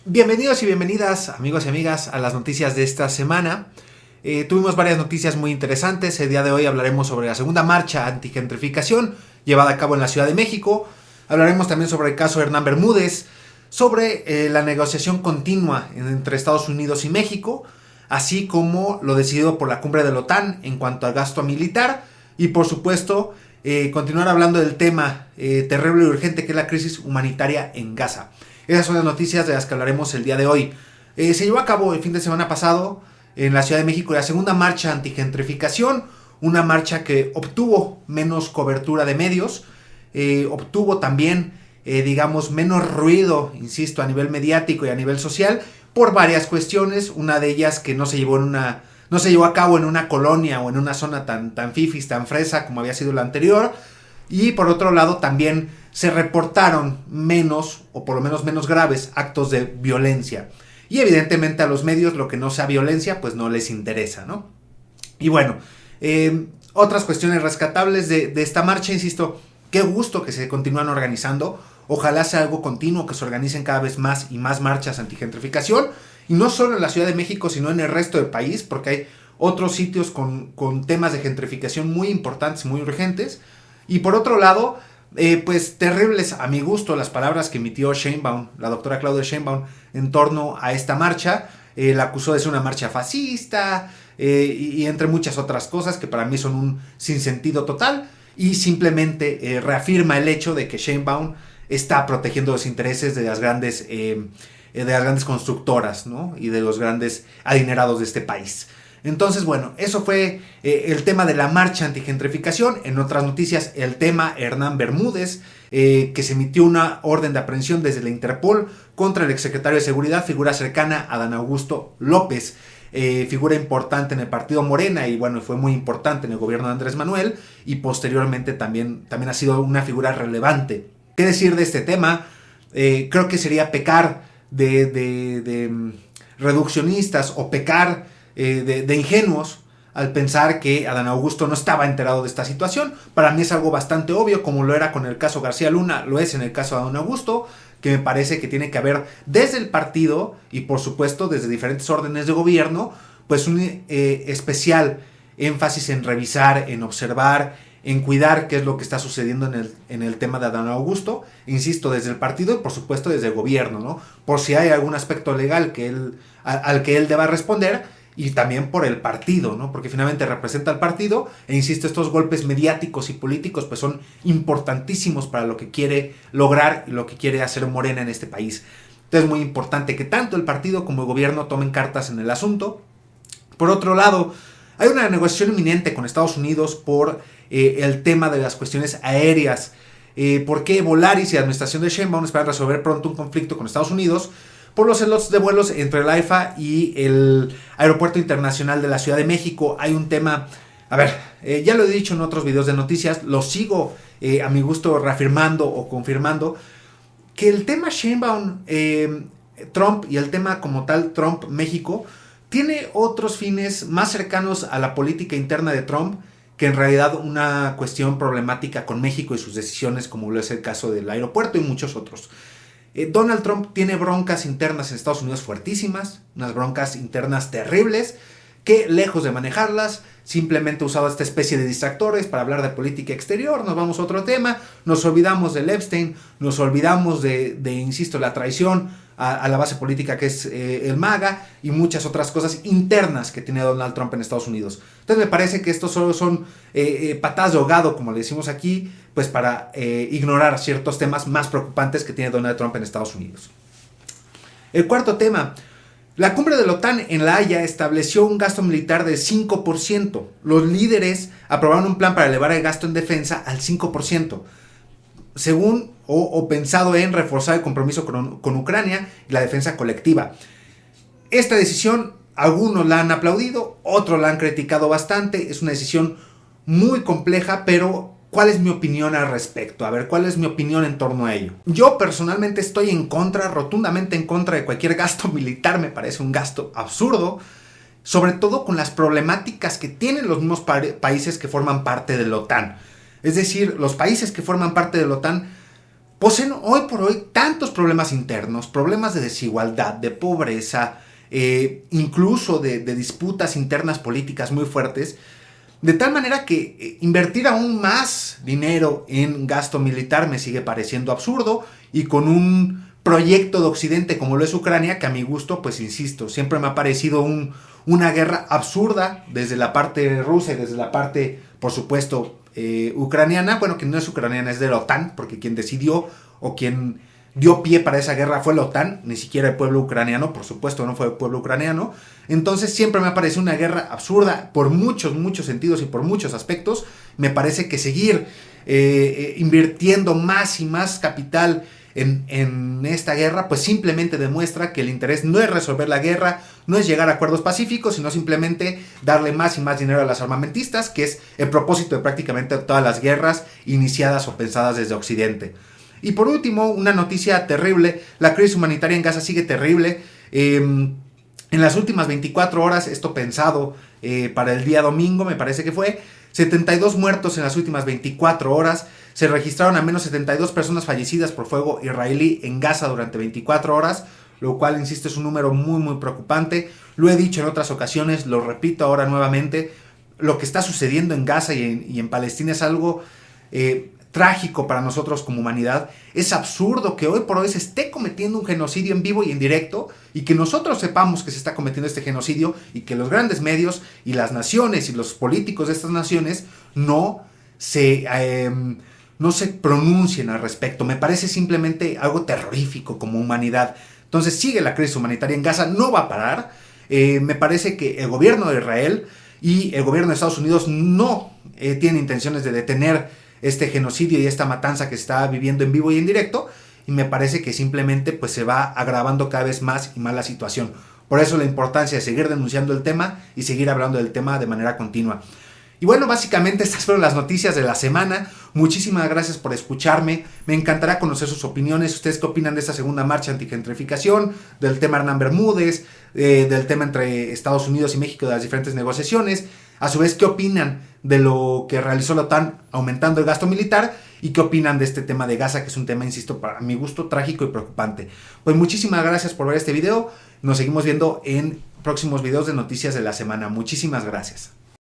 Bienvenidos y bienvenidas, amigos y amigas, a las noticias de esta semana. Tuvimos varias noticias muy interesantes. El día de hoy hablaremos sobre la segunda marcha antigentrificación llevada a cabo en la Ciudad de México. Hablaremos también sobre el caso Hernán Bermúdez, sobre la negociación continua entre Estados Unidos y México, así como lo decidido por la cumbre de la OTAN en cuanto al gasto militar y, por supuesto, continuar hablando del tema terrible y urgente que es la crisis humanitaria en Gaza. Esas son las noticias de las que hablaremos el día de hoy. Se llevó a cabo el fin de semana pasado en la Ciudad de México la segunda marcha antigentrificación, una marcha que obtuvo menos cobertura de medios, obtuvo también, menos ruido, insisto, a nivel mediático y a nivel social, por varias cuestiones. Una de ellas que no se llevó a cabo en una colonia o en una zona tan fifis, tan fresa como había sido la anterior. Y por otro lado también se reportaron menos, o por lo menos menos graves, actos de violencia. Y evidentemente a los medios lo que no sea violencia pues no les interesa, ¿no? Y bueno, otras cuestiones rescatables de esta marcha, insisto, qué gusto que se continúan organizando. Ojalá sea algo continuo, que se organicen cada vez más y más marchas antigentrificación. Y no solo en la Ciudad de México, sino en el resto del país, porque hay otros sitios con temas de gentrificación muy importantes, muy urgentes. Y por otro lado, pues terribles a mi gusto las palabras que emitió Sheinbaum, la doctora Claudia Sheinbaum, en torno a esta marcha. La acusó de ser una marcha fascista y entre muchas otras cosas que para mí son un sinsentido total. Y simplemente reafirma el hecho de que Sheinbaum está protegiendo los intereses de las grandes constructoras, ¿no? Y de los grandes adinerados de este país. Entonces, bueno, eso fue el tema de la marcha antigentrificación. En otras noticias, el tema Hernán Bermúdez, que se emitió una orden de aprehensión desde la Interpol contra el exsecretario de Seguridad, figura cercana a Adán Augusto López, figura importante en el partido Morena y bueno, fue muy importante en el gobierno de Andrés Manuel y posteriormente también ha sido una figura relevante. ¿Qué decir de este tema? Creo que sería pecar de reduccionistas o pecar de ingenuos al pensar que Adán Augusto no estaba enterado de esta situación. Para mí es algo bastante obvio, como lo era con el caso García Luna, lo es en el caso de Adán Augusto, que me parece que tiene que haber desde el partido y por supuesto desde diferentes órdenes de gobierno, pues un especial énfasis en revisar, en observar, en cuidar qué es lo que está sucediendo en el tema de Adán Augusto, insisto, desde el partido y por supuesto desde el gobierno, ¿no? Por si hay algún aspecto legal al que él deba responder, y también por el partido, ¿no? Porque finalmente representa al partido, e insisto, estos golpes mediáticos y políticos pues son importantísimos para lo que quiere lograr y lo que quiere hacer Morena en este país. Entonces es muy importante que tanto el partido como el gobierno tomen cartas en el asunto. Por otro lado, hay una negociación inminente con Estados Unidos por el tema de las cuestiones aéreas. Porque Volaris y la administración de Sheinbaum esperan resolver pronto un conflicto con Estados Unidos por los slots de vuelos entre el AIFA y el Aeropuerto Internacional de la Ciudad de México. Hay un tema, ya lo he dicho en otros videos de noticias, lo sigo a mi gusto reafirmando o confirmando, que el tema Sheinbaum Trump y el tema como tal Trump México tiene otros fines más cercanos a la política interna de Trump que en realidad una cuestión problemática con México y sus decisiones, como lo es el caso del aeropuerto y muchos otros. Donald Trump tiene broncas internas en Estados Unidos fuertísimas, unas broncas internas terribles, que lejos de manejarlas, simplemente ha usado esta especie de distractores para hablar de política exterior. Nos vamos a otro tema, nos olvidamos del Epstein, nos olvidamos insisto, la traición a la base política que es el MAGA y muchas otras cosas internas que tiene Donald Trump en Estados Unidos. Entonces me parece que estos solo son patadas de ahogado, como le decimos aquí, pues para ignorar ciertos temas más preocupantes que tiene Donald Trump en Estados Unidos. El cuarto tema. La cumbre de la OTAN en La Haya estableció un gasto militar del 5%. Los líderes aprobaron un plan para elevar el gasto en defensa al 5%, según o pensado en reforzar el compromiso con Ucrania y la defensa colectiva. Esta decisión, algunos la han aplaudido, otros la han criticado bastante. Es una decisión muy compleja, pero ¿cuál es mi opinión al respecto? ¿Cuál es mi opinión en torno a ello? Yo personalmente estoy rotundamente en contra de cualquier gasto militar. Me parece un gasto absurdo, sobre todo con las problemáticas que tienen los mismos países que forman parte de la OTAN. Es decir, los países que forman parte de la OTAN poseen hoy por hoy tantos problemas internos, problemas de desigualdad, de pobreza, incluso de disputas internas políticas muy fuertes, de tal manera que invertir aún más dinero en gasto militar me sigue pareciendo absurdo, y con un proyecto de Occidente como lo es Ucrania, que a mi gusto, pues insisto, siempre me ha parecido una guerra absurda desde la parte rusa y desde la parte, por supuesto, ucraniana. Bueno, que no es ucraniana, es de la OTAN, porque quien decidió o quien dio pie para esa guerra fue la OTAN, ni siquiera el pueblo ucraniano, por supuesto no fue el pueblo ucraniano. Entonces siempre me ha parecido una guerra absurda por muchos sentidos y por muchos aspectos. Me parece que seguir invirtiendo más y más capital en esta guerra, pues simplemente demuestra que el interés no es resolver la guerra, no es llegar a acuerdos pacíficos, sino simplemente darle más y más dinero a las armamentistas, que es el propósito de prácticamente todas las guerras iniciadas o pensadas desde Occidente. Y por último, una noticia terrible: la crisis humanitaria en Gaza sigue terrible. En las últimas 24 horas, esto pensado para el día domingo, me parece que fue, 72 muertos en las últimas 24 horas. Se registraron al menos 72 personas fallecidas por fuego israelí en Gaza durante 24 horas, lo cual, insisto, es un número muy preocupante. Lo he dicho en otras ocasiones, lo repito ahora nuevamente: lo que está sucediendo en Gaza y en Palestina es algo trágico para nosotros como humanidad. Es absurdo que hoy por hoy se esté cometiendo un genocidio en vivo y en directo, y que nosotros sepamos que se está cometiendo este genocidio, y que los grandes medios y las naciones y los políticos de estas naciones no se pronuncien al respecto. Me parece simplemente algo terrorífico como humanidad. Entonces sigue la crisis humanitaria en Gaza, no va a parar. Me parece que el gobierno de Israel y el gobierno de Estados Unidos no tienen intenciones de detener este genocidio y esta matanza que se está viviendo en vivo y en directo, y me parece que simplemente pues se va agravando cada vez más y más la situación. Por eso la importancia de seguir denunciando el tema y seguir hablando del tema de manera continua. Y bueno, básicamente estas fueron las noticias de la semana. Muchísimas gracias por escucharme. Me encantará conocer sus opiniones. ¿Ustedes qué opinan de esta segunda marcha antigentrificación? Del tema Hernán Bermúdez, del tema entre Estados Unidos y México, de las diferentes negociaciones. A su vez, ¿qué opinan de lo que realizó la OTAN aumentando el gasto militar? ¿Y qué opinan de este tema de Gaza, que es un tema, insisto, para mi gusto, trágico y preocupante? Pues muchísimas gracias por ver este video. Nos seguimos viendo en próximos videos de noticias de la semana. Muchísimas gracias.